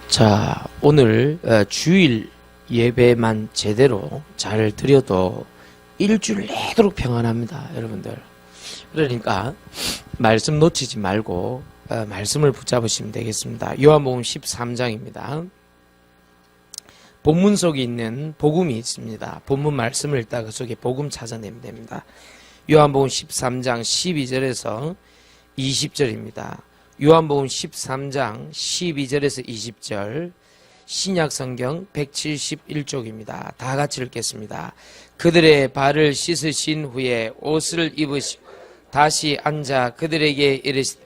자, 오늘 주일 예배만 제대로 잘 드려도 일주일 내도록 평안합니다, 여러분들. 그러니까 말씀 놓치지 말고 말씀을 붙잡으시면 되겠습니다. 요한복음 13장입니다. 본문 속에 있는 복음이 있습니다. 본문 말씀을 읽다가 그 속에 복음 찾아내면 됩니다. 요한복음 13장 12절에서 20절입니다. 요한복음 13장 12절에서 20절, 신약성경 171쪽입니다. 다 같이 읽겠습니다. 그들의 발을 씻으신 후에 옷을 입으시고 다시 앉아 그들에게 이르시되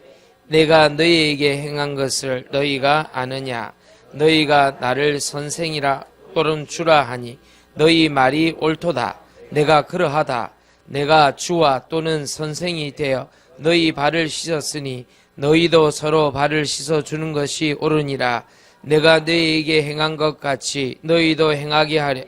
내가 너희에게 행한 것을 너희가 아느냐? 너희가 나를 선생이라 또는 주라 하니 너희 말이 옳도다. 내가 그러하다. 내가 주와 또는 선생이 되어 너희 발을 씻었으니 너희도 서로 발을 씻어주는 것이 옳으니라. 내가 너희에게 행한 것 같이 너희도 행하게 하려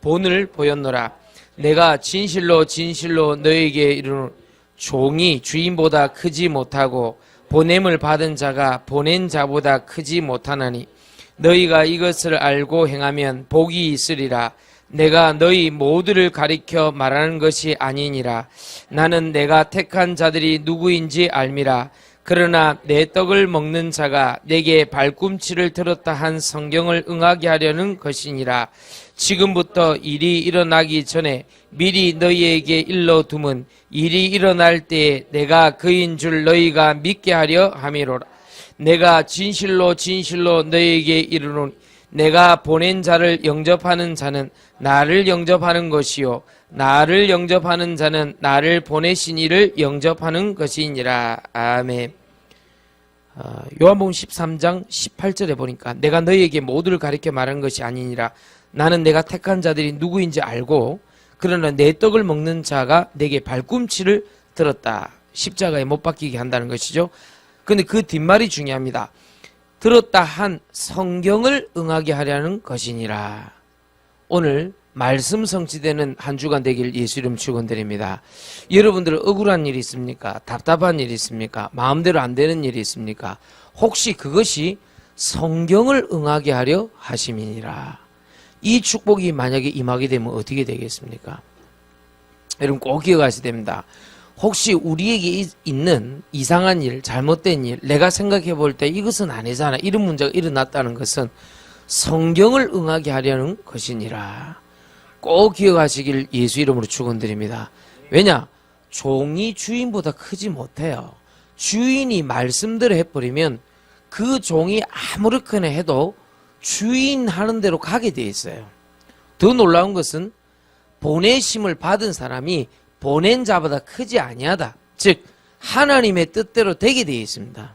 본을 보였노라. 내가 진실로 진실로 너희에게 이르노니 종이 주인보다 크지 못하고 보냄을 받은 자가 보낸 자보다 크지 못하나니 너희가 이것을 알고 행하면 복이 있으리라. 내가 너희 모두를 가리켜 말하는 것이 아니니라. 나는 내가 택한 자들이 누구인지 알미라. 그러나 내 떡을 먹는 자가 내게 발꿈치를 들었다 한 성경을 응하게 하려는 것이니라. 지금부터 일이 일어나기 전에 미리 너희에게 일러둠은 일이 일어날 때에 내가 그인 줄 너희가 믿게 하려 함이로라. 내가 진실로 진실로 너희에게 이르노니 내가 보낸 자를 영접하는 자는 나를 영접하는 것이요 나를 영접하는 자는 나를 보내신 이를 영접하는 것이니라. 아멘. 요한복음 13장 18절에 보니까 내가 너희에게 모두를 가리켜 말하는 것이 아니니라. 나는 내가 택한 자들이 누구인지 알고 그러나 내 떡을 먹는 자가 내게 발꿈치를 들었다. 십자가에 못 박히게 한다는 것이죠. 근데 그 뒷말이 중요합니다. 들었다 한 성경을 응하게 하려는 것이니라. 오늘 말씀 성취되는 한 주간 되길 예수 이름 축원드립니다. 여러분들 억울한 일이 있습니까? 답답한 일이 있습니까? 마음대로 안 되는 일이 있습니까? 혹시 그것이 성경을 응하게 하려 하심이니라. 이 축복이 만약에 임하게 되면 어떻게 되겠습니까? 여러분 꼭 기억하셔야 됩니다. 혹시 우리에게 있는 이상한 일, 잘못된 일, 내가 생각해 볼 때 이것은 아니잖아, 이런 문제가 일어났다는 것은 성경을 응하게 하려는 것이니라. 꼭 기억하시길 예수 이름으로 축원드립니다. 왜냐? 종이 주인보다 크지 못해요. 주인이 말씀대로 해버리면 그 종이 아무렇게나 해도 주인 하는 대로 가게 돼 있어요. 더 놀라운 것은 보내심을 받은 사람이 보낸 자보다 크지 아니하다. 즉 하나님의 뜻대로 되게 되어 있습니다.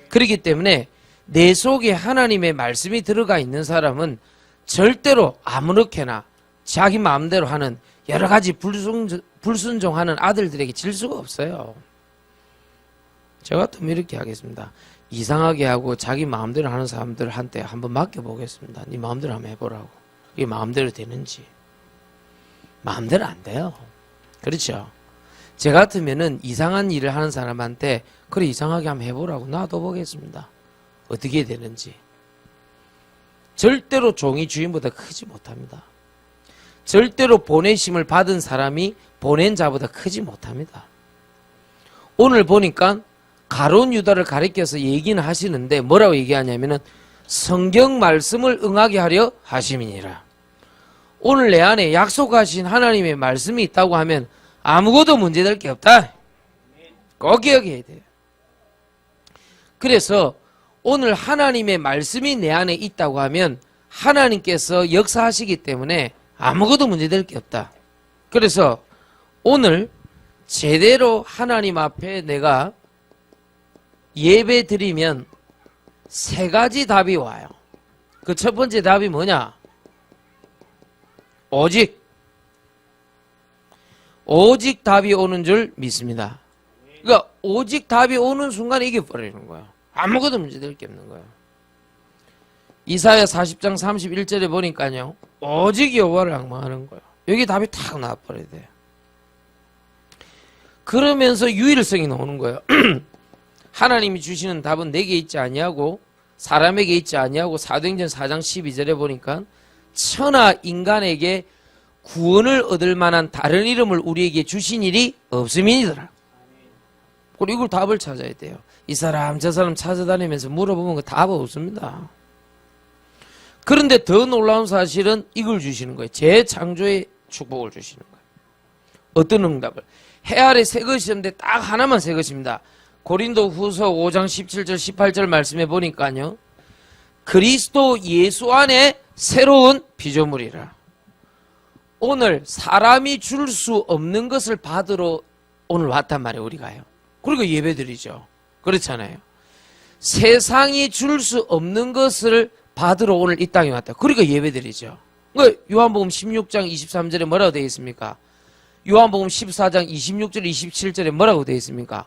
그렇기 때문에 내 속에 하나님의 말씀이 들어가 있는 사람은 절대로 아무렇게나 자기 마음대로 하는 여러 가지 불순종하는 아들들에게 질 수가 없어요. 저 같으면 이렇게 하겠습니다. 이상하게 하고 자기 마음대로 하는 사람들한테 한번 맡겨보겠습니다. 네 마음대로 한번 해보라고. 이게 마음대로 되는지. 마음대로 안 돼요. 그렇죠? 제 같으면은 이상한 일을 하는 사람한테 그래 이상하게 한번 해보라고 놔둬보겠습니다. 어떻게 되는지. 절대로 종이 주인보다 크지 못합니다. 절대로 보내심을 받은 사람이 보낸 자보다 크지 못합니다. 오늘 보니까 가룟 유다를 가리켜서 얘기는 하시는데 뭐라고 얘기하냐면은 성경 말씀을 응하게 하려 하심이니라. 오늘 내 안에 약속하신 하나님의 말씀이 있다고 하면 아무것도 문제될 게 없다. 꼭 기억해야 돼요. 그래서 오늘 하나님의 말씀이 내 안에 있다고 하면 하나님께서 역사하시기 때문에 아무것도 문제될 게 없다. 그래서 오늘 제대로 하나님 앞에 내가 예배 드리면 세 가지 답이 와요. 그 첫 번째 답이 뭐냐? 오직 답이 오는 줄 믿습니다. 그러니까 오직 답이 오는 순간에 이겨버리는 거예요. 아무것도 문제될 게 없는 거예요. 이사야 40장 31절에 보니까요. 오직 여호와를 앙망하는 거예요. 여기 답이 탁 나와버려야 돼요. 그러면서 유일성이 나오는 거예요. 하나님이 주시는 답은 내게 있지 아니하고 사람에게 있지 아니하고 사도행전 4장 12절에 보니까 천하 인간에게 구원을 얻을 만한 다른 이름을 우리에게 주신 일이 없음이니더라. 그리고 이걸 답을 찾아야 돼요. 이 사람 저 사람 찾아다니면서 물어보면 그 답 없습니다. 그런데 더 놀라운 사실은 이걸 주시는 거예요. 재창조의 축복을 주시는 거예요. 어떤 응답을? 해 아래 새 것이었는데 딱 하나만 새 것입니다. 고린도 후서 5장 17절 18절 말씀해 보니까요. 그리스도 예수 안에 새로운 피조물이라. 오늘 사람이 줄 수 없는 것을 받으러 오늘 왔단 말이에요. 우리가요. 그리고 예배드리죠. 그렇잖아요. 세상이 줄 수 없는 것을 받으러 오늘 이 땅에 왔다. 그러니까 예배드리죠. 요한복음 16장 23절에 뭐라고 되어 있습니까? 요한복음 14장 26절 27절에 뭐라고 되어 있습니까?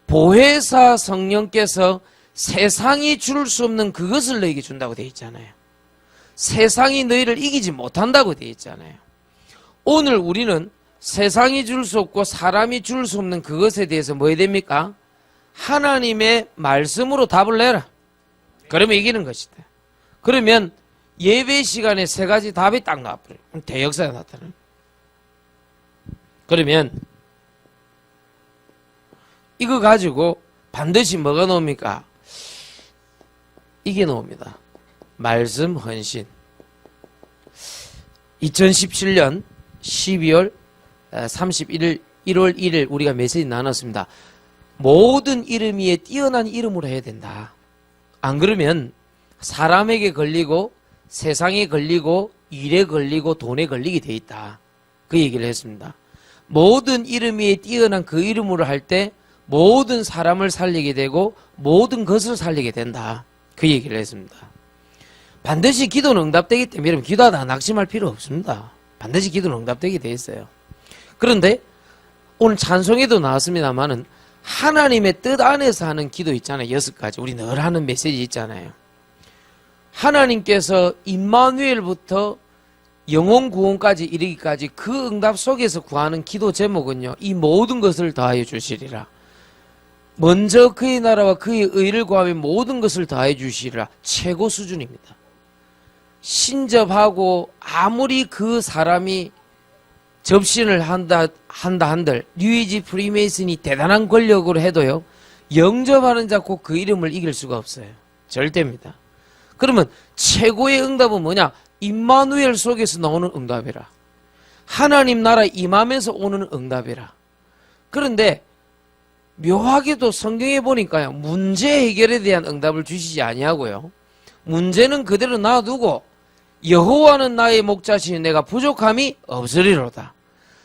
보혜사 성령께서 세상이 줄 수 없는 그것을 너에게 준다고 되어 있잖아요. 세상이 너희를 이기지 못한다고 되어 있잖아요. 오늘 우리는 세상이 줄 수 없고 사람이 줄 수 없는 그것에 대해서 뭐 해야 됩니까? 하나님의 말씀으로 답을 내라. 그러면 이기는 것이다. 그러면 예배 시간에 세 가지 답이 딱 나와버려요. 대역사가 나타나요. 그러면 이거 가지고 반드시 뭐가 나옵니까? 이게 나옵니다. 말씀 헌신. 2017년 12월 31일 1월 1일 우리가 메시지 나눴습니다. 모든 이름 위에 뛰어난 이름으로 해야 된다. 안 그러면 사람에게 걸리고 세상에 걸리고 일에 걸리고 돈에 걸리게 돼 있다. 그 얘기를 했습니다. 모든 이름 위에 뛰어난 그 이름으로 할 때 모든 사람을 살리게 되고 모든 것을 살리게 된다. 그 얘기를 했습니다. 반드시 기도는 응답되기 때문에 여러분 기도하다가 낙심할 필요 없습니다. 반드시 기도는 응답되게 돼 있어요. 그런데 오늘 찬송에도 나왔습니다만은 하나님의 뜻 안에서 하는 기도 있잖아요. 6가지. 우리 늘 하는 메시지 있잖아요. 하나님께서 임마누엘부터 영혼 구원까지 이르기까지 그 응답 속에서 구하는 기도 제목은요. 이 모든 것을 더하여 주시리라. 먼저 그의 나라와 그의 의를 구하면 모든 것을 더하여 주시리라. 최고 수준입니다. 신접하고 아무리 그 사람이 접신을 한다 한들 뉴에이지 프리메이슨이 대단한 권력으로 해도요. 영접하는 자 곧 그 이름을 이길 수가 없어요. 절대입니다. 그러면 최고의 응답은 뭐냐? 임마누엘 속에서 나오는 응답이라. 하나님 나라 임하면서 오는 응답이라. 그런데 묘하게도 성경에 보니까요. 문제 해결에 대한 응답을 주시지 아니하고요. 문제는 그대로 놔두고 여호와는 나의 목자시니 내가 부족함이 없으리로다.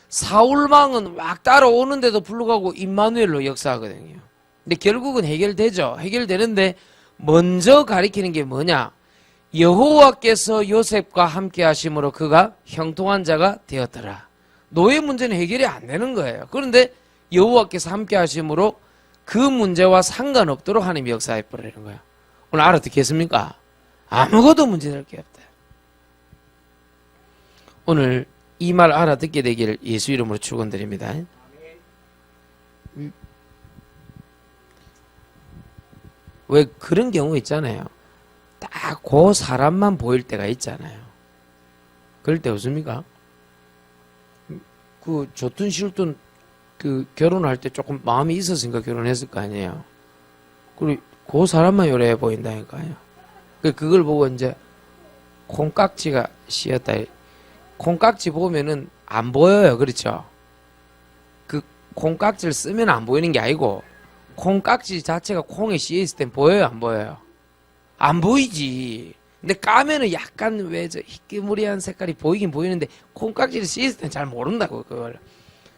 사울왕은 막 따라오는데도 불구하고 임마누엘로 역사하거든요. 근데 결국은 해결되죠. 해결되는데 먼저 가리키는 게 뭐냐? 여호와께서 요셉과 함께 하심으로 그가 형통한 자가 되었더라. 노예 문제는 해결이 안 되는 거예요. 그런데 여호와께서 함께 하심으로 그 문제와 상관없도록 하나님이 역사해 버리는 거예요. 오늘 알아듣겠습니까? 아무것도 문제될 게 없다. 오늘 이 말 알아듣게 되기를 예수 이름으로 축원드립니다. 왜 그런 경우 있잖아요. 딱 그 사람만 보일 때가 있잖아요. 그럴 때 없습니까? 그 좋든 싫든 그 결혼할 때 조금 마음이 있었으니까 결혼했을 거 아니에요. 그리고 그 사람만 요래 보인다니까요. 그걸 보고 이제 콩깍지가 씌었다. 콩깍지 보면은 안 보여요. 그렇죠? 그 콩깍지를 쓰면 안 보이는 게 아니고 콩깍지 자체가 콩에 씌어있을 땐 보여요? 안 보여요? 안 보이지. 근데 까면은 약간 왜 저 희끼무리한 색깔이 보이긴 보이는데 콩깍지를 씌었을 땐 잘 모른다고 그걸.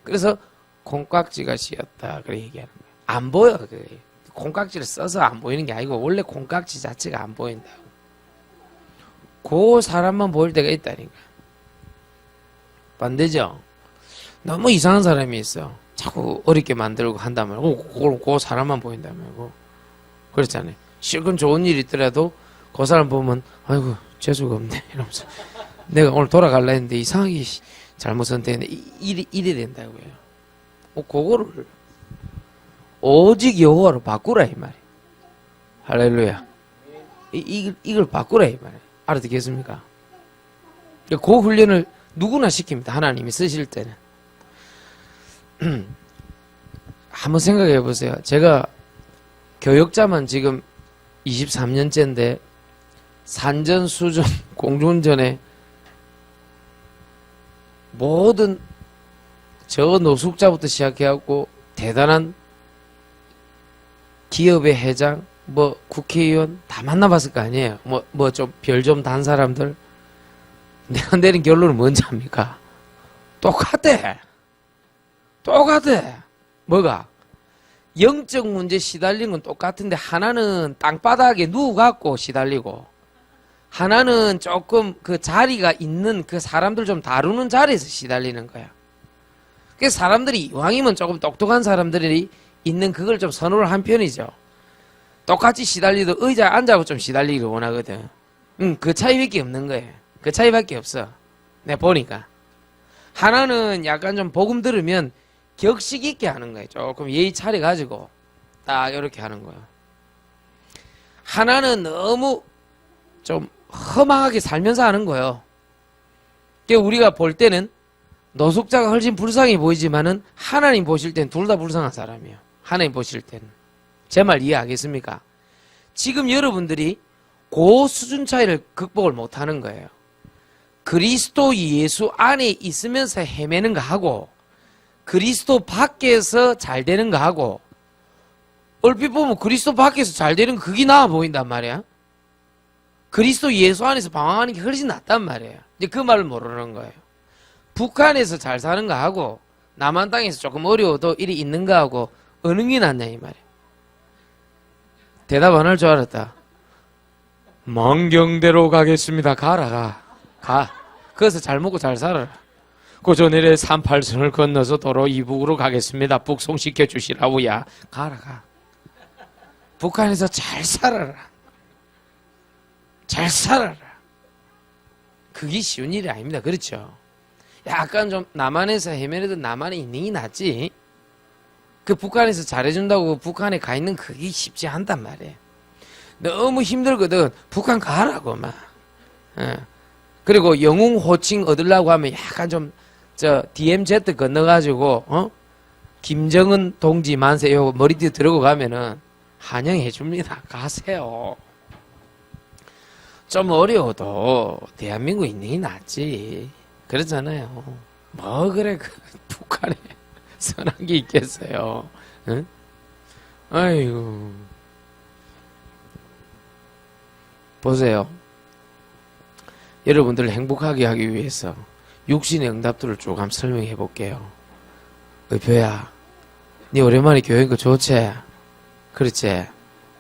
그래서 콩깍지가 씌었다 그래 얘기하는 거예요. 안 보여. 그게. 콩깍지를 써서 안 보이는 게 아니고 원래 콩깍지 자체가 안 보인다고. 그 사람만 보일 때가 있다니까. 반대죠. 너무 이상한 사람이 있어. 자꾸 어렵게 만들고 한다면 그 사람만 보인다면 그렇잖아요. 실컷 좋은 일 있더라도 그 사람 보면 아이고 재수가 없네 이러면서 내가 오늘 돌아갈라 했는데 이상하게 잘못 선택했네 이래 된다고요. 그거를 오직 여호와로 바꾸라 이 말이에요. 할렐루야. 이걸 바꾸라 이 말이에요. 알아듣겠습니까? 그 훈련을 누구나 시킵니다. 하나님이 쓰실 때는. 한번 생각해 보세요. 제가 교역자만 지금 23년째인데 산전수전 공중전에 모든 저 노숙자부터 시작해갖고 대단한 기업의 회장, 뭐 국회의원 다 만나봤을 거 아니에요. 뭐 좀 별 좀 단 사람들. 내가 내린 결론은 뭔지 압니까? 똑같대. 뭐가? 영적 문제 시달리는 건 똑같은데 하나는 땅바닥에 누워갖고 시달리고 하나는 조금 그 자리가 있는 그 사람들 좀 다루는 자리에서 시달리는 거야. 그래서 사람들이 이왕이면 조금 똑똑한 사람들이 있는 그걸 좀 선호를 한 편이죠. 똑같이 시달리도 의자에 앉아서 좀 시달리기를 원하거든. 그 차이밖에 없는 거예요. 그 차이밖에 없어. 내가 보니까. 하나는 약간 좀 복음 들으면 격식 있게 하는 거예요. 조금 예의 차려가지고 딱 이렇게 하는 거예요. 하나는 너무 좀 허망하게 살면서 하는 거예요. 그러니까 우리가 볼 때는 노숙자가 훨씬 불쌍해 보이지만은 하나님 보실 땐 둘 다 불쌍한 사람이에요. 하나님 보실 때는. 제 말 이해하겠습니까? 지금 여러분들이 그 수준 차이를 극복을 못하는 거예요. 그리스도 예수 안에 있으면서 헤매는 거 하고 그리스도 밖에서 잘 되는 거 하고 얼핏 보면 그리스도 밖에서 잘 되는 거 그게 나아 보인단 말이야. 그리스도 예수 안에서 방황하는 게 훨씬 낫단 말이에요. 이제 그 말을 모르는 거예요. 북한에서 잘 사는 거 하고 남한 땅에서 조금 어려워도 일이 있는 거 하고 어느 게 낫냐 이 말이에요. 대답 안 할 줄 알았다. 망경대로 가겠습니다. 가. 거기서 잘 먹고 잘 살아라. 고전일에 38선을 건너서 도로 이북으로 가겠습니다. 북송시켜 주시라고야. 가. 북한에서 잘 살아라. 그게 쉬운 일이 아닙니다. 그렇죠? 약간 좀 남한에서 헤매려도 남한에 있는 게 낫지. 그 북한에서 잘해준다고 북한에 가 있는 그게 쉽지 않단 말이에요. 너무 힘들거든. 북한 가라고 막. 그리고 영웅 호칭 얻으려고 하면 약간 좀 DMZ 건너가지고 김정은 동지 만세 요 머리띠 들고 가면은 환영해 줍니다. 가세요. 좀 어려워도 대한민국 있는 게 낫지. 그러잖아요. 뭐 그래 그 북한에 선한 게 있겠어요. 응? 아이고. 보세요. 여러분들을 행복하게 하기 위해서 육신의 응답들을 쭉 한번 설명해 볼게요. 의표야, 니 오랜만에 교회 온 거 좋지? 그렇지?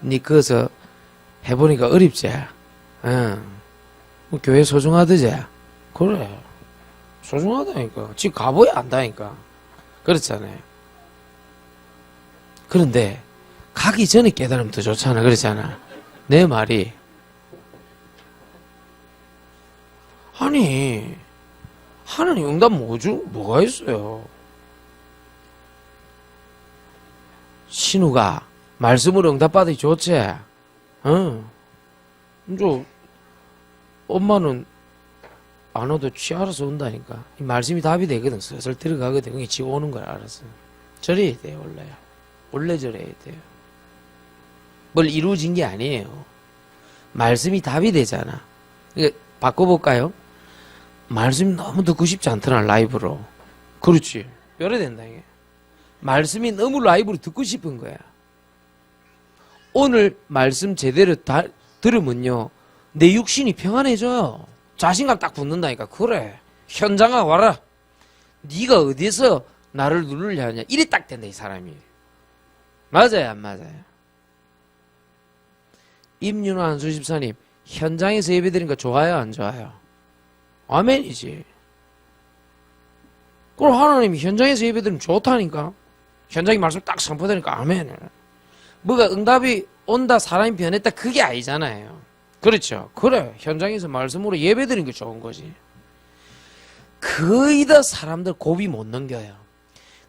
니 거기서 해보니까 어렵지? 응. 뭐 교회 소중하더지? 그래. 소중하다니까. 지금 가봐야 안다니까. 그렇잖아요. 그런데 가기 전에 깨달으면 더 좋잖아. 그렇잖아. 내 말이. 아니 하나님 응답 뭐가 있어요? 신우가 말씀으로 응답받으니 좋지? 이제 엄마는 안 와도 지 알아서 온다니까. 이 말씀이 답이 되거든. 슬슬 들어가거든. 그게 지 오는 걸 알았어. 저래야 돼요. 원래 저래야 돼요. 뭘 이루어진 게 아니에요. 말씀이 답이 되잖아. 그러니까 바꿔볼까요? 말씀이 너무 듣고 싶지 않더라. 라이브로. 그렇지. 열어야 된다 이게. 말씀이 너무 라이브로 듣고 싶은 거야. 오늘 말씀 제대로 들으면요 내 육신이 평안해져요. 자신감 딱 붙는다니까. 그래 현장아 와라. 네가 어디서 나를 누르려 하냐. 이래 딱 된다 이 사람이. 맞아요 안 맞아요? 임윤호 한수집사님 현장에서 예배드리는 거 좋아요 안 좋아요? 아멘이지. 그럼 하나님이 현장에서 예배드리면 좋다니까. 현장의 말씀 딱 선포되니까 아멘. 뭐가 응답이 온다 사람이 변했다 그게 아니잖아요. 그렇죠. 그래 현장에서 말씀으로 예배드리는 게 좋은 거지. 거의 다 사람들 고비 못 넘겨요.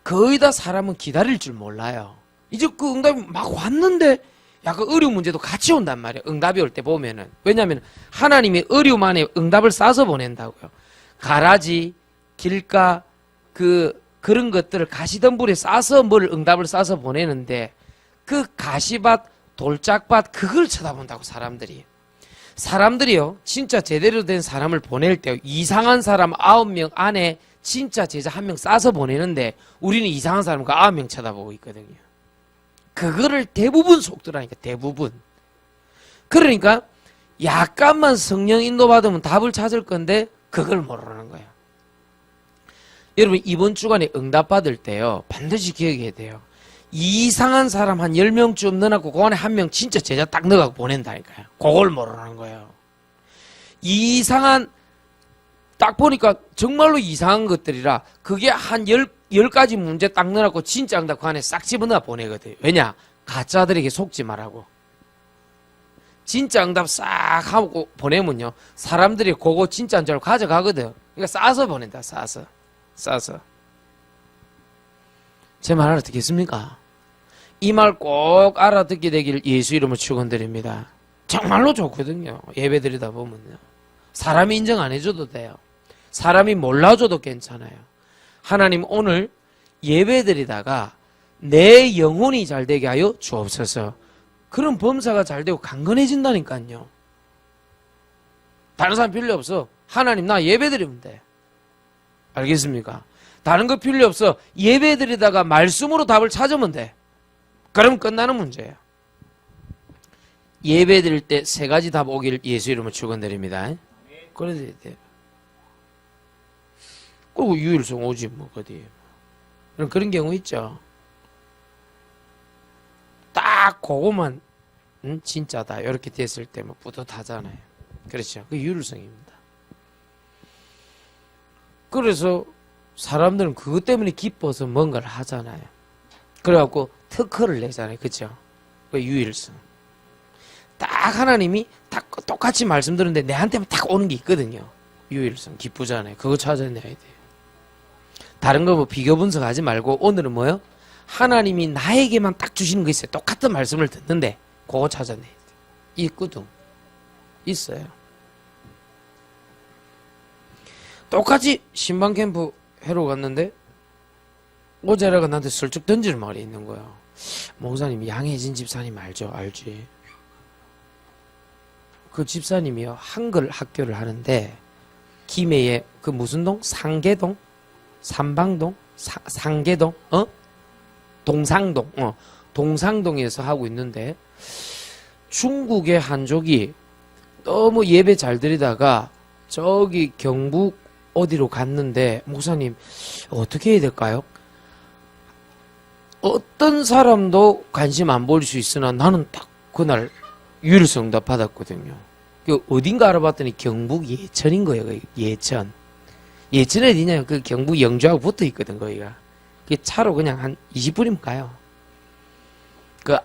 거의 다 사람은 기다릴 줄 몰라요. 이제 그 응답이 막 왔는데 약간 어려운 문제도 같이 온단 말이에요. 응답이 올 때 보면은. 왜냐하면 하나님이 어려움 안에 응답을 싸서 보낸다고요. 가라지, 길가, 그런 것들을 가시덤불에 싸서 응답을 싸서 보내는데 그 가시밭, 돌짝밭 그걸 쳐다본다고 사람들이요. 진짜 제대로 된 사람을 보낼 때 이상한 사람 9명 안에 진짜 제자 1명 싸서 보내는데 우리는 이상한 사람 그 9명 쳐다보고 있거든요. 그거를 대부분 속더라니까 대부분. 그러니까 약간만 성령 인도받으면 답을 찾을 건데 그걸 모르는 거예요. 여러분 이번 주간에 응답 받을 때요 반드시 기억해야 돼요. 이상한 사람 한 10명쯤 넣어놓고 그 안에 1명 진짜 제자 딱 넣어갖고 보낸다니까요. 그걸 모르는 거예요. 이상한 딱 보니까 정말로 이상한 것들이라 그게 한 10가지 문제 딱 넣어놓고 진짜 응답 그 안에 싹 집어넣어 보내거든요. 왜냐? 가짜들에게 속지 말라고. 진짜 응답 싹 하고 보내면요 사람들이 그거 진짜인 줄 알고 가져가거든. 그러니까 싸서 보낸다. 싸서 제 말 알아듣겠습니까? 이 말 꼭 알아듣게 되길 예수 이름으로 축원드립니다. 정말로 좋거든요. 예배 드리다 보면요 사람이 인정 안 해줘도 돼요. 사람이 몰라줘도 괜찮아요. 하나님 오늘 예배 드리다가 내 영혼이 잘 되게 하여 주옵소서. 그럼 범사가 잘 되고 강건해진다니까요. 다른 사람 필요 없어. 하나님 나 예배 드리면 돼. 알겠습니까? 다른 거 필요 없어. 예배 드리다가 말씀으로 답을 찾으면 돼. 그럼 끝나는 문제야. 예배 드릴 때 3가지 답 오길 예수 이름으로 축원드립니다. 그래야 돼. 그리고 유일성 오지 뭐 어디. 그런 경우 있죠. 딱 그거만 진짜다 이렇게 됐을 때 뭐 뿌듯하잖아요. 그렇죠. 그 유일성입니다. 그래서 사람들은 그것 때문에 기뻐서 뭔가를 하잖아요. 그래갖고 특허를 내잖아요. 그렇죠? 그 유일성. 딱 하나님이 딱 똑같이 말씀드렸는데 내한테만 딱 오는 게 있거든요. 유일성 기쁘잖아요. 그거 찾아내야 돼요. 다른 거 뭐 비교 분석하지 말고 오늘은 뭐요? 하나님이 나에게만 딱 주시는 거 있어요. 똑같은 말씀을 듣는데 그거 찾아내야 돼요. 있거든. 있어요. 똑같이 신방 캠프 해러 갔는데 오제라가 나한테 슬쩍 던지는 말이 있는 거야. 목사님 양혜진 집사님 알죠? 알지? 그 집사님이요 한글 학교를 하는데 김해에 그 무슨 동? 상계동? 삼방동? 상계동? 동상동? 동상동에서 하고 있는데 중국의 한족이 너무 예배 잘 드리다가 저기 경북 어디로 갔는데 목사님 어떻게 해야 될까요? 어떤 사람도 관심 안 보일 수 있으나 나는 딱 그날 유일성 응답 받았거든요. 그 어딘가 알아봤더니 경북 예천인 거예요. 예천. 예천에 어디냐? 그 경북 영주하고 붙어 있거든 거기가. 그 차로 그냥 한 20분이면 가요. 그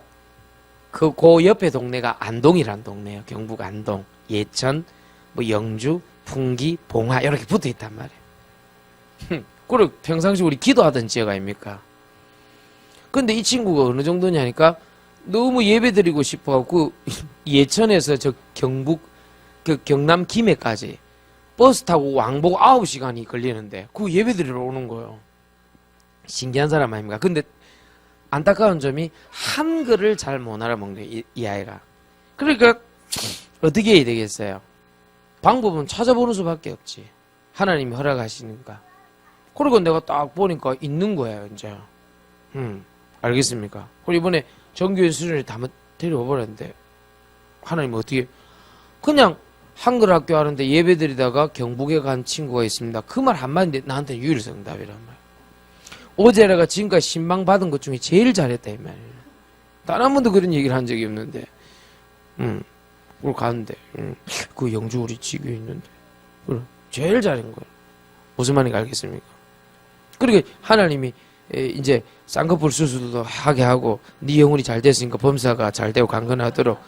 옆에 동네가 안동이란 동네예요. 경북 안동, 예천, 뭐 영주, 풍기, 봉화 이렇게 붙어 있단 말이에요. 그리고 평상시 우리 기도하던 지역 아닙니까? 근데 이 친구가 어느 정도냐니까 너무 예배드리고 싶어갖고 예천에서 저 경북 그 경남 김해까지 버스 타고 왕복 9시간이 걸리는데 그 예배드리러 오는 거예요. 신기한 사람 아닙니까? 근데 안타까운 점이 한글을 잘 못 알아먹는 이 아이가. 그러니까 어떻게 해야 되겠어요? 방법은 찾아보는 수밖에 없지. 하나님이 허락하시니까. 그리고 내가 딱 보니까 있는 거예요, 이제. 알겠습니까? 그리고 이번에 정규회 수준에 다 데려와버렸는데, 하나님 어떻게, 그냥 한글 학교 하는데 예배 드리다가 경북에 간 친구가 있습니다. 그 말 한마디인데 나한테 유일성 응답이란 말이야. 어제 내가 지금까지 신방 받은 것 중에 제일 잘했다, 이 말이야. 단 한 번도 그런 얘기를 한 적이 없는데, 그걸 가는데, 그 영주 우리 집에 있는데, 제일 잘한 거야. 무슨 말인지 알겠습니까? 그러니까 하나님이 이제 쌍꺼풀 수술도 하게 하고 네 영혼이 잘 됐으니까 범사가 잘 되고 강건하도록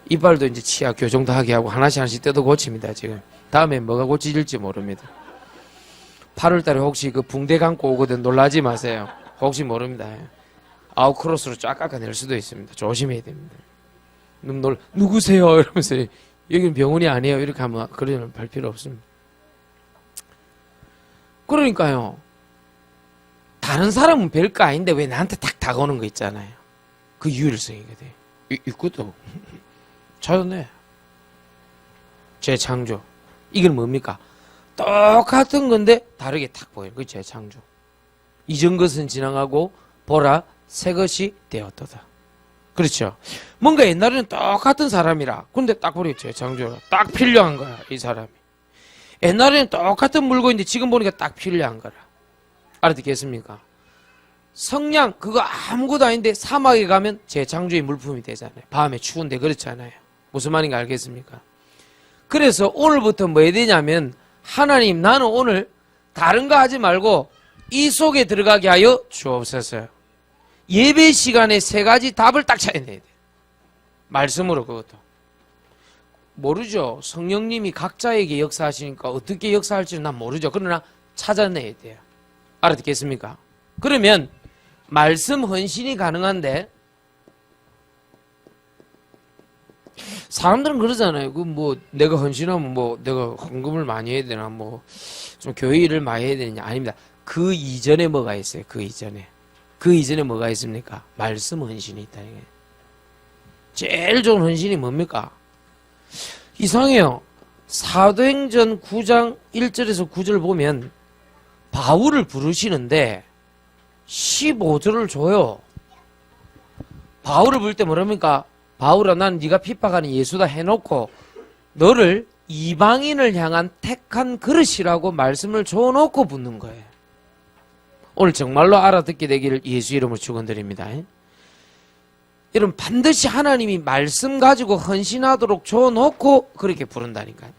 이빨도 이제 치아 교정도 하게 하고 하나씩 뜯어 고칩니다. 지금 다음에 뭐가 고쳐질지 모릅니다. 8월달에 혹시 그 붕대 감고 오거든 놀라지 마세요. 혹시 모릅니다. 아웃크로스로 쫙 깎아낼 수도 있습니다. 조심해야 됩니다. 누구세요? 이러면서 여기는 병원이 아니에요. 이렇게 하면 그러면 할 필요 없습니다. 그러니까요. 다른 사람은 별거 아닌데 왜 나한테 딱 다가오는 거 있잖아요. 그 유일성이거든. 있거든. 찾았네. 재창조. 이건 뭡니까? 똑같은 건데 다르게 딱 보여요. 그게 재창조. 이전 것은 지나가고 보라 새 것이 되었도다. 그렇죠. 뭔가 옛날에는 똑같은 사람이라. 근데 딱 보니까 재창조가 딱 필요한 거야. 이 사람이. 옛날에는 똑같은 물건인데 지금 보니까 딱 필요한 거라. 알아듣겠습니까? 성냥 그거 아무것도 아닌데 사막에 가면 재창조의 물품이 되잖아요. 밤에 추운데 그렇잖아요. 무슨 말인가 알겠습니까? 그래서 오늘부터 뭐 해야 되냐면 하나님 나는 오늘 다른 거 하지 말고 이 속에 들어가게 하여 주옵소서. 예배 시간에 세 가지 답을 딱 찾아내야 돼. 말씀으로 그것도. 모르죠. 성령님이 각자에게 역사하시니까 어떻게 역사할지는 난 모르죠. 그러나 찾아내야 돼요. 알아듣겠습니까? 그러면 말씀 헌신이 가능한데 사람들은 그러잖아요. 그 뭐 내가 헌신하면 뭐 내가 헌금을 많이 해야 되나 뭐 좀 교회 일을 많이 해야 되느냐. 아닙니다. 그 이전에 뭐가 있어요. 그 이전에 뭐가 있습니까? 말씀 헌신이 있다. 이게. 제일 좋은 헌신이 뭡니까? 이상해요. 사도행전 9장 1절에서 9절 보면 바울을 부르시는데 15절을 줘요. 바울을 부를 때 뭐랍니까? 바울아 난 네가 핍박하는 예수다 해놓고 너를 이방인을 향한 택한 그릇이라고 말씀을 줘놓고 붙는 거예요. 오늘 정말로 알아듣게 되기를 예수 이름으로 축원드립니다. 여러분 반드시 하나님이 말씀 가지고 헌신하도록 줘놓고 그렇게 부른다니까요.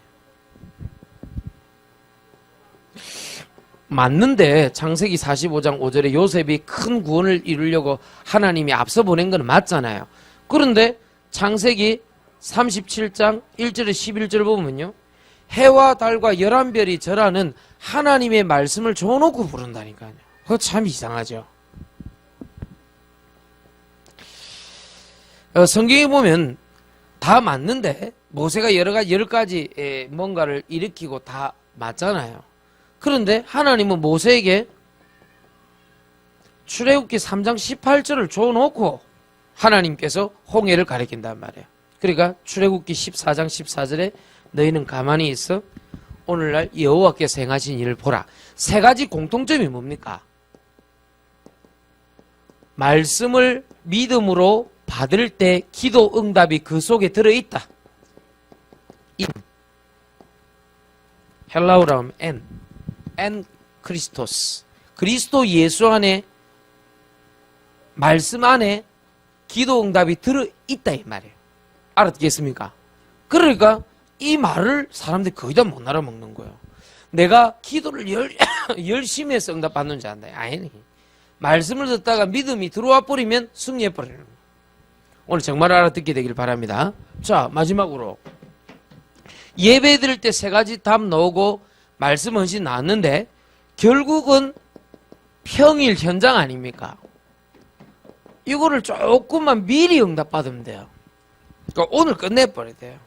맞는데 창세기 45장 5절에 요셉이 큰 구원을 이루려고 하나님이 앞서 보낸 건 맞잖아요. 그런데 창세기 37장 1절에 11절 보면요. 해와 달과 11별이 절하는 하나님의 말씀을 줘놓고 부른다니까요. 그거 참 이상하죠. 성경에 보면 다 맞는데 모세가 여러 가지 뭔가를 일으키고 다 맞잖아요. 그런데 하나님은 모세에게 출애굽기 3장 18절을 줘놓고 하나님께서 홍해를 가리킨단 말이에요. 그러니까 출애굽기 14장 14절에 너희는 가만히 있어 오늘날 여호와께서 행하신 일을 보라. 세 가지 공통점이 뭡니까? 말씀을 믿음으로 받을 때 기도 응답이 그 속에 들어있다. 헬라어로 하면 엔 크리스토스. 그리스도 예수 안에 말씀 안에 기도 응답이 들어있다 이 말이에요. 알아듣겠습니까? 그러니까 이 말을 사람들이 거의 다 못 알아먹는 거예요. 내가 기도를 열심히 해서 응답 받는 줄 안다. 아니, 말씀을 듣다가 믿음이 들어와 버리면 승리해 버리는 거예요. 오늘 정말 알아듣게 되길 바랍니다. 자, 마지막으로 예배 드릴 때 세 가지 답 나오고 말씀 헌신 나왔는데 결국은 평일 현장 아닙니까? 이거를 조금만 미리 응답받으면 돼요. 그러니까 오늘 끝내버려야 돼요.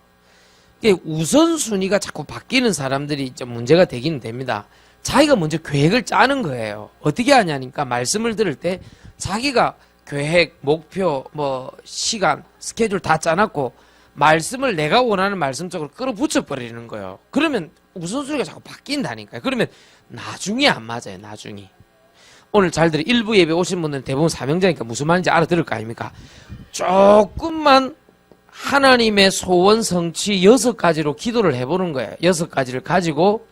우선순위가 자꾸 바뀌는 사람들이 좀 문제가 되기는 됩니다. 자기가 먼저 계획을 짜는 거예요. 어떻게 하냐니까 말씀을 들을 때 자기가 계획, 목표, 시간, 스케줄 다 짜놨고 말씀을 내가 원하는 말씀 쪽으로 끌어붙여 버리는 거예요. 그러면 우선순위가 자꾸 바뀐다니까요. 그러면 나중에 안 맞아요. 나중에. 오늘 잘 들어 일부 예배 오신 분들은 대부분 사명자니까 무슨 말인지 알아들을 거 아닙니까? 조금만 하나님의 소원 성취 6가지로 기도를 해보는 거예요. 6가지를 가지고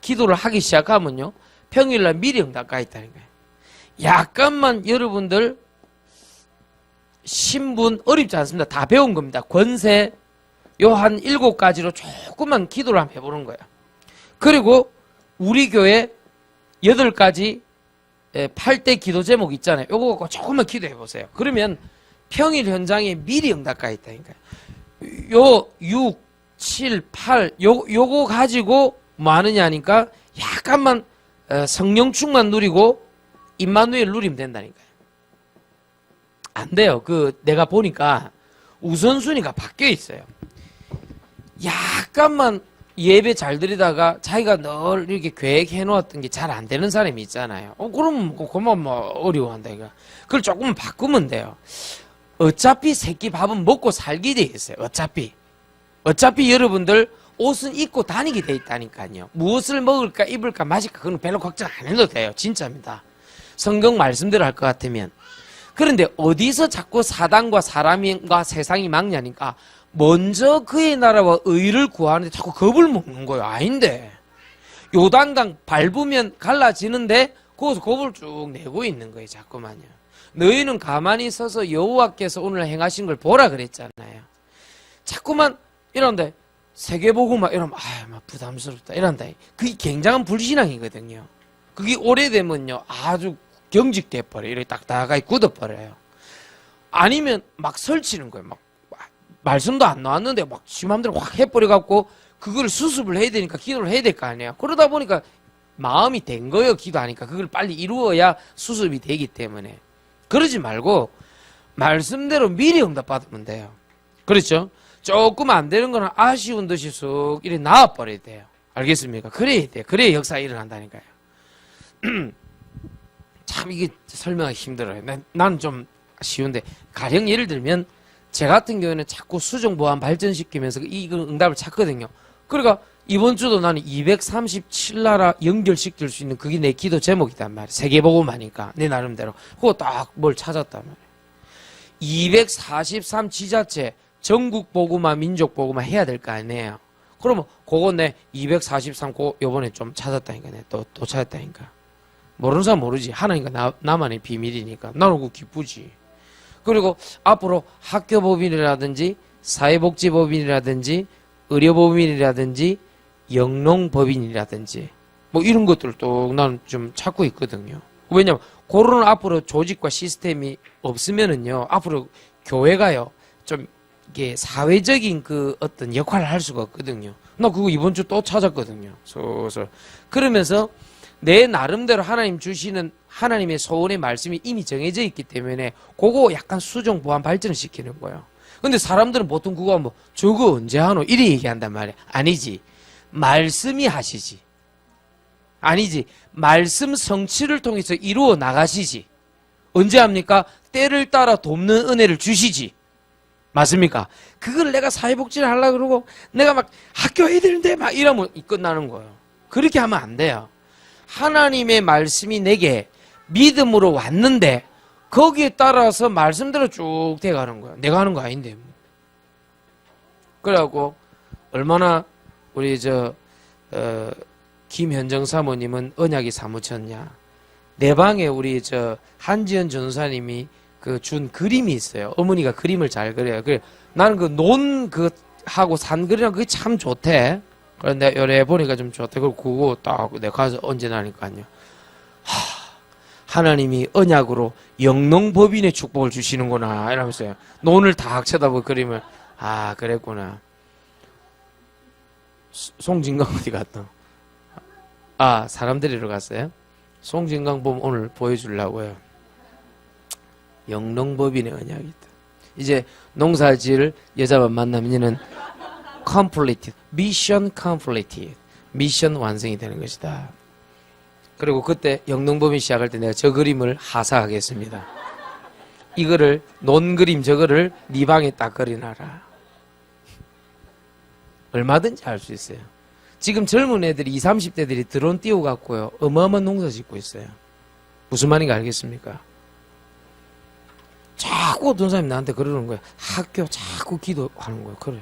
기도를 하기 시작하면요. 평일날 미리 응답가 있다는 거예요. 약간만 여러분들 신분 어렵지 않습니다. 다 배운 겁니다. 권세 요 한 7가지로 조금만 기도를 한번 해보는 거예요. 그리고 우리 교회 8가지 8대 기도 제목 있잖아요. 요거 갖고 조금만 기도해 보세요. 그러면 평일 현장에 미리 응답가 있다니까요. 요 6, 7, 8 요거 가지고 뭐 하느냐 하니까 약간만 성령충만 누리고 임마누엘 누리면 된다니까요. 안 돼요. 내가 보니까 우선순위가 바뀌어 있어요. 약간만 예배 잘 드리다가 자기가 늘 이렇게 계획해 놓았던 게 잘 안 되는 사람이 있잖아요. 그럼 그만 뭐 어려워한다 이거. 그걸 조금 바꾸면 돼요. 어차피 새끼 밥은 먹고 살게 돼 있어요. 어차피 여러분들 옷은 입고 다니게 돼 있다니까요. 무엇을 먹을까 입을까 마실까 그건 별로 걱정 안 해도 돼요. 진짜입니다. 성경 말씀대로 할 것 같으면. 그런데 어디서 자꾸 사단과 사람과 세상이 막냐니까 먼저 그의 나라와 의를 구하는데 자꾸 겁을 먹는 거예요. 아닌데 요단강 밟으면 갈라지는데 거기서 겁을 쭉 내고 있는 거예요. 자꾸만요. 너희는 가만히 서서 여호와께서 오늘 행하신 걸 보라 그랬잖아요. 자꾸만 이런데 세계보고만 이러면 막 부담스럽다 이런다. 그게 굉장한 불신앙이거든요. 그게 오래되면요 아주 경직돼 버려요. 이렇게 딱딱하게 굳어버려요. 아니면 막 설치는 거예요. 막 말씀도 안 나왔는데 막 지 맘대로 확 해버려갖고 그걸 수습을 해야 되니까 기도를 해야 될 거 아니에요. 그러다 보니까 마음이 된 거예요. 기도하니까 그걸 빨리 이루어야 수습이 되기 때문에. 그러지 말고 말씀대로 미리 응답받으면 돼요. 그렇죠? 조금 안 되는 거는 아쉬운 듯이 쑥 이렇게 나와버려야 돼요. 알겠습니까? 그래야 돼요. 그래야 역사가 일어난다니까요. 참 이게 설명하기 힘들어요. 나는 좀 쉬운데 가령 예를 들면 제 같은 경우에는 자꾸 수정보안 발전시키면서 이거 응답을 찾거든요. 그러니까 이번 주도 나는 237나라 연결시킬 수 있는 그게 내 기도 제목이단 말이에요. 세계보고마니까 내 나름대로. 그거 딱 뭘 찾았단 말이에요. 243 지자체 전국보고마 민족보고마 해야 될 거 아니에요. 그러면 그거 내 243 그거 요번에 좀 찾았다니까. 또 찾았다니까. 모르는 사람 모르지. 하나님과 나만의 비밀이니까. 나는 그거 기쁘지. 그리고 앞으로 학교법인이라든지 사회복지법인이라든지 의료법인이라든지 영농법인이라든지 뭐 이런 것들도 나는 좀 찾고 있거든요. 왜냐면 그런 앞으로 조직과 시스템이 없으면은요 앞으로 교회가요 좀 이게 사회적인 그 어떤 역할을 할 수가 없거든요. 나 그거 이번 주 또 찾았거든요. 그러면서 내 나름대로 하나님 주시는 하나님의 소원의 말씀이 이미 정해져 있기 때문에 그거 약간 수정 보완 발전을 시키는 거예요. 근데 사람들은 보통 그거 뭐 저거 언제 하노 이래 얘기한단 말이야. 아니지. 말씀이 하시지. 아니지. 말씀 성취를 통해서 이루어 나가시지. 언제 합니까? 때를 따라 돕는 은혜를 주시지. 맞습니까? 그걸 내가 사회복지를 하려고 그러고 내가 막 학교 해야 되는데 막 이러면 끝나는 거예요. 그렇게 하면 안 돼요. 하나님의 말씀이 내게 믿음으로 왔는데 거기에 따라서 말씀대로 쭉 돼가는 거야. 내가 하는 거 아닌데. 그래갖고 얼마나 우리 김현정 사모님은 언약이 사무쳤냐. 내 방에 우리 한지연 전사님이 그 준 그림이 있어요. 어머니가 그림을 잘 그려요. 그래 나는 하고 산 그림이랑 그게 참 좋대. 그런데 요래 보니까 좀 좋대. 그거 딱 내가 가서 얹어놔니까요. 하나님이 언약으로 영농법인의 축복을 주시는구나 이러면서요. 논을 다 쳐다보고 그림을 그랬구나. 송진강 어디 갔다? 사람 데리러 갔어요? 송진강 보면 오늘 보여주려고요. 영농법인의 언약이 있다. 이제 농사 지을 여자만 만나면 얘는 completed, 미션 completed, 미션 완성이 되는 것이다. 그리고 그때 영농법인 시작할 때 내가 저 그림을 하사하겠습니다. 이거를 논그림 저거를 네 방에 딱 그려놔라. 얼마든지 할 수 있어요. 지금 젊은 애들이 20, 30대들이 드론 띄워갖고요 어마어마한 농사 짓고 있어요. 무슨 말인가 알겠습니까? 자꾸 어떤 사람이 나한테 그러는 거예요. 학교 자꾸 기도하는 거예요. 그래.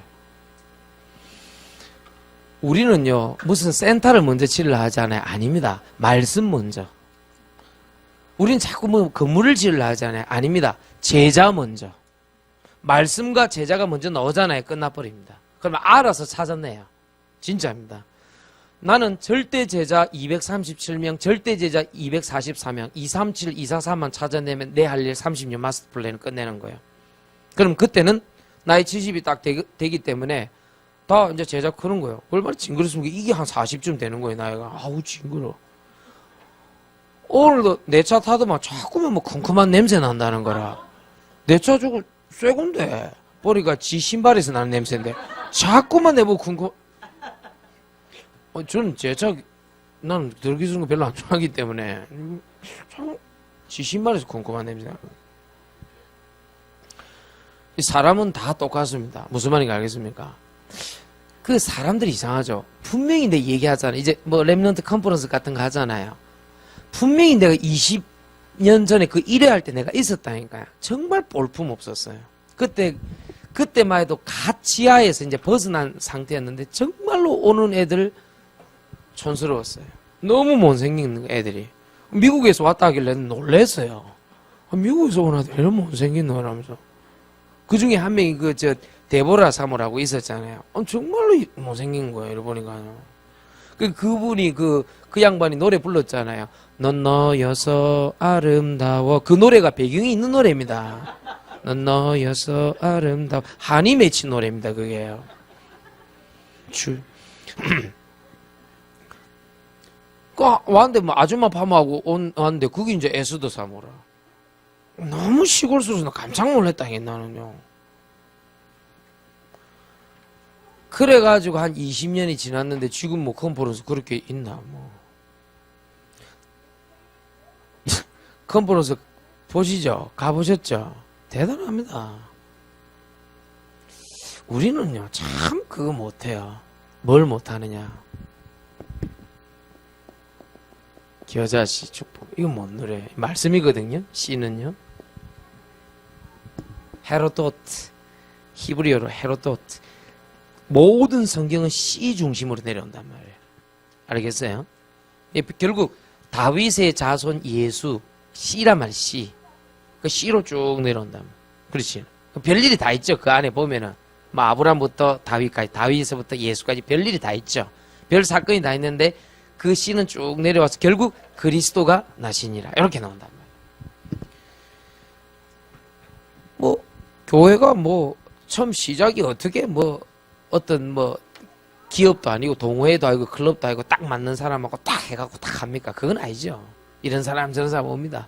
우리는요 무슨 센터를 먼저 지으려 하잖아요. 아닙니다. 말씀 먼저. 우리는 자꾸 뭐 건물을 지으려 하잖아요. 아닙니다. 제자 먼저. 말씀과 제자가 먼저 나오잖아요. 끝나버립니다. 그러면 알아서 찾아내요. 진짜입니다. 나는 절대 제자 237명, 절대 제자 244명, 237, 243만 찾아내면 내 할 일 30년 마스터 플랜을 끝내는 거예요. 그럼 그때는 나이 70이 딱 되기 때문에 다 이제 제자 크는 거예요. 얼마나 징그럽습니까? 이게 한 40쯤 되는 거예요, 나이가. 아우, 징그러. 오늘도 내 차 타더만 자꾸만 뭐 쿰쿰한 냄새 난다는 거라. 내 차 저거 새 건데. 보니까 지 신발에서 나는 냄새인데 자꾸만 내보고 궁금. 저는 나는 들기 주는 거 별로 안 좋아하기 때문에 참 지 신발에서 궁금한 냄새. 이 사람은 다 똑같습니다. 무슨 말인지 알겠습니까? 그 사람들이 이상하죠. 분명히 내가 얘기하잖아. 이제 뭐 랩런트 컨퍼런스 같은 거 하잖아요. 분명히 내가 20년 전에 그 1회 할 때 내가 있었다니까요. 정말 볼품 없었어요. 그때만 해도 갓 지하에서 이제 벗어난 상태였는데 정말로 오는 애들 촌스러웠어요. 너무 못생긴 애들이. 미국에서 왔다 하길래 놀랬어요. 미국에서 온 애들 이런 못생긴 놈이라면서. 그 중에 한 명이 데보라 사모라고 있었잖아요. 정말로 못생긴 거예요. 이러 보니까요. 그분이 그 양반이 노래 불렀잖아요. 넌 너여서 아름다워. 그 노래가 배경이 있는 노래입니다. 넌 너여서 아름다워. 한이 맺힌 노래입니다. 그게요. 왔는데 뭐 아줌마 파마하고 왔는데 그게 이제 에스더 사모라. 너무 시골수로서 깜짝 놀랐다 나는요. 그래가지고 한 20년이 지났는데 지금 뭐 컨퍼런스 그렇게 있나 뭐. 컨퍼런스 보시죠. 가보셨죠? 대단합니다. 우리는요 참 그거 못해요. 뭘 못하느냐. 겨자씨 축복. 이건 뭔 노래? 말씀이거든요. 씨는요. 헤로도트. 히브리어로 헤로도트. 모든 성경은 씨 중심으로 내려온단 말이에요. 알겠어요? 결국 다윗의 자손 예수 씨란 말 씨. 그 씨로 쭉 내려온단 말이에요. 그렇지. 별일이 다 있죠. 그 안에 보면은 뭐 아브람부터 다윗까지, 다윗에서부터 예수까지 별일이 다 있죠. 별 사건이 다 있는데 그 씨는 쭉 내려와서 결국 그리스도가 나시니라 이렇게 나온단 말이에요. 뭐 교회가 뭐 처음 시작이 어떻게 뭐 어떤 뭐 기업도 아니고 동호회도 아니고 클럽도 아니고 딱 맞는 사람하고 딱 해갖고 딱 합니까? 그건 아니죠. 이런 사람 저런 사람 옵니다.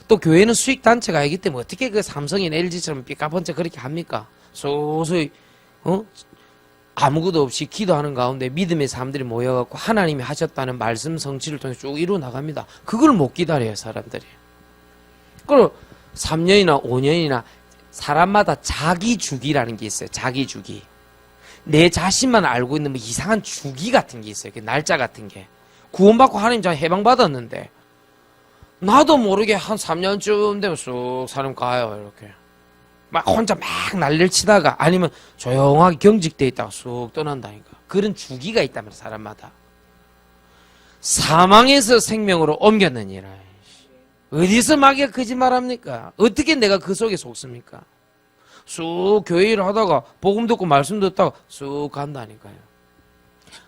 또 교회는 수익 단체가 아니기 때문에 어떻게 그 삼성이나 LG처럼 삐까번쩍 그렇게 합니까? 소소히 아무것도 없이 기도하는 가운데 믿음의 사람들이 모여갖고 하나님이 하셨다는 말씀 성취를 통해 쭉 이루어 나갑니다. 그걸 못 기다려요, 사람들이. 그리고 3년이나 5년이나 사람마다 자기 주기라는 게 있어요. 자기 주기. 내 자신만 알고 있는 뭐 이상한 주기 같은 게 있어요. 날짜 같은 게. 구원받고 하나님 잘 해방받았는데 나도 모르게 한 3년쯤 되면 쑥 사람 가요, 이렇게. 막 혼자 막 난리를 치다가 아니면 조용하게 경직돼 있다가 쑥 떠난다니까. 그런 주기가 있단 말이야, 사람마다. 사망에서 생명으로 옮겼느니라. 어디서 마귀가 거짓말합니까? 어떻게 내가 그 속에 속습니까? 쑥 교회 일을 하다가 복음 듣고 말씀 듣다가 쑥 간다니까요.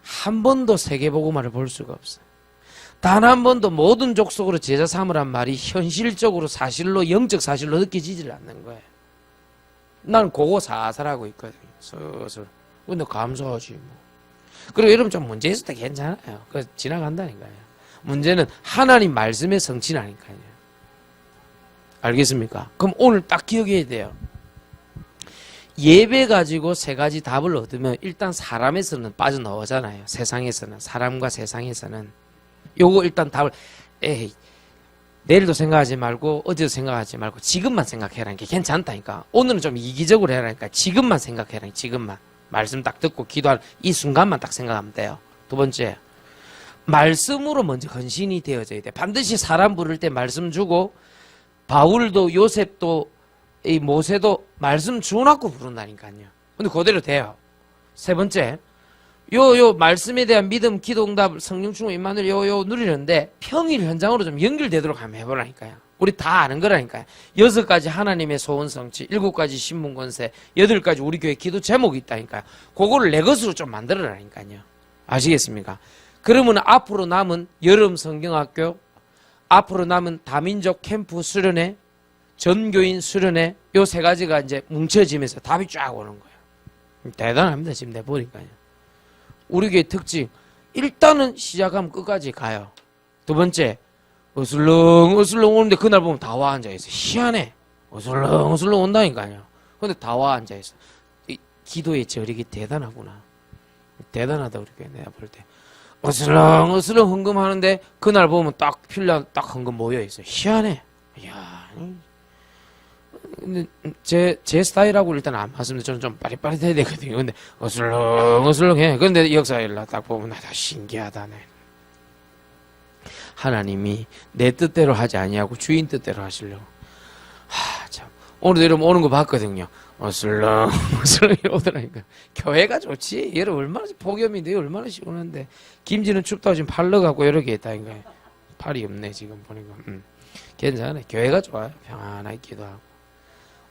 한 번도 세계복음화를 볼 수가 없어요. 단 한 번도 모든 족속으로 제자 삼으란 말이 현실적으로 사실로 영적 사실로 느껴지질 않는 거예요. 난 그거 사살하고 있거든요. 슬슬. 근데 감사하지 뭐. 그리고 여러분 좀 문제 있을 때 괜찮아요. 그래서 지나간다니까요. 문제는 하나님 말씀의 성취라니까요. 알겠습니까? 그럼 오늘 딱 기억해야 돼요. 예배 가지고 세 가지 답을 얻으면 일단 사람에서는 빠져나오잖아요. 세상에서는. 사람과 세상에서는. 요거 일단 답을 내일도 생각하지 말고 어제도 생각하지 말고 지금만 생각해라는 게 괜찮다니까. 오늘은 좀 이기적으로 해라니까. 지금만 생각해라. 지금만. 말씀 딱 듣고 기도하는 이 순간만 딱 생각하면 돼요. 두 번째, 말씀으로 먼저 헌신이 되어져야 돼. 반드시 사람 부를 때 말씀 주고 바울도 요셉도 이 모세도 말씀 주어놓고 부른다니까요. 근데 그대로 돼요. 세 번째, 요 말씀에 대한 믿음, 기도, 응답, 성령 충만, 임마누엘 요 누리는데 평일 현장으로 좀 연결되도록 한번 해보라니까요. 우리 다 아는 거라니까요. 6가지 하나님의 소원 성취, 7가지 신분 권세, 8가지 우리 교회 기도 제목이 있다니까요. 그거를 내 것으로 좀 만들어라니까요. 아시겠습니까? 그러면 앞으로 남은 여름 성경학교, 앞으로 남은 다민족 캠프 수련회, 전교인 수련회, 요 3가지가 이제 뭉쳐지면서 답이 쫙 오는 거예요. 대단합니다. 지금 내보니까요. 우리 교회 특징, 일단은 시작하면 끝까지 가요. 두 번째, 어슬렁 오는데 그날 보면 다 와 앉아있어. 희한해. 어슬렁 온다니까요. 근데 다 와 앉아있어. 기도의 저력이 대단하구나. 대단하다 그렇게 내가 볼 때. 어슬렁어슬렁 헌금하는데 그날 보면 딱 필라 딱 헌금 모여 있어. 희한해. 이야. 근데 제 스타일하고 일단 안 맞습니다. 저는 좀 빠릿빠릿해야 되거든요. 근데 어슬렁어슬렁해. 근데 역사일라 딱 보면 나 신기하다네. 하나님이 내 뜻대로 하지 아니하고 주인 뜻대로 하시려고. 참. 오늘도 여러분 오는 거 봤거든요. 어슬렁어슬렁 오더라니까. 교회가 좋지. 여러분 얼마나 폭염인데 얼마나 시원한데. 김지는 춥다고 지금 팔 넣어갖고 여러 개 있다니까. 팔이 없네 지금 보니까. 괜찮아. 교회가 좋아요. 평안하게 기도하고.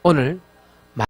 오늘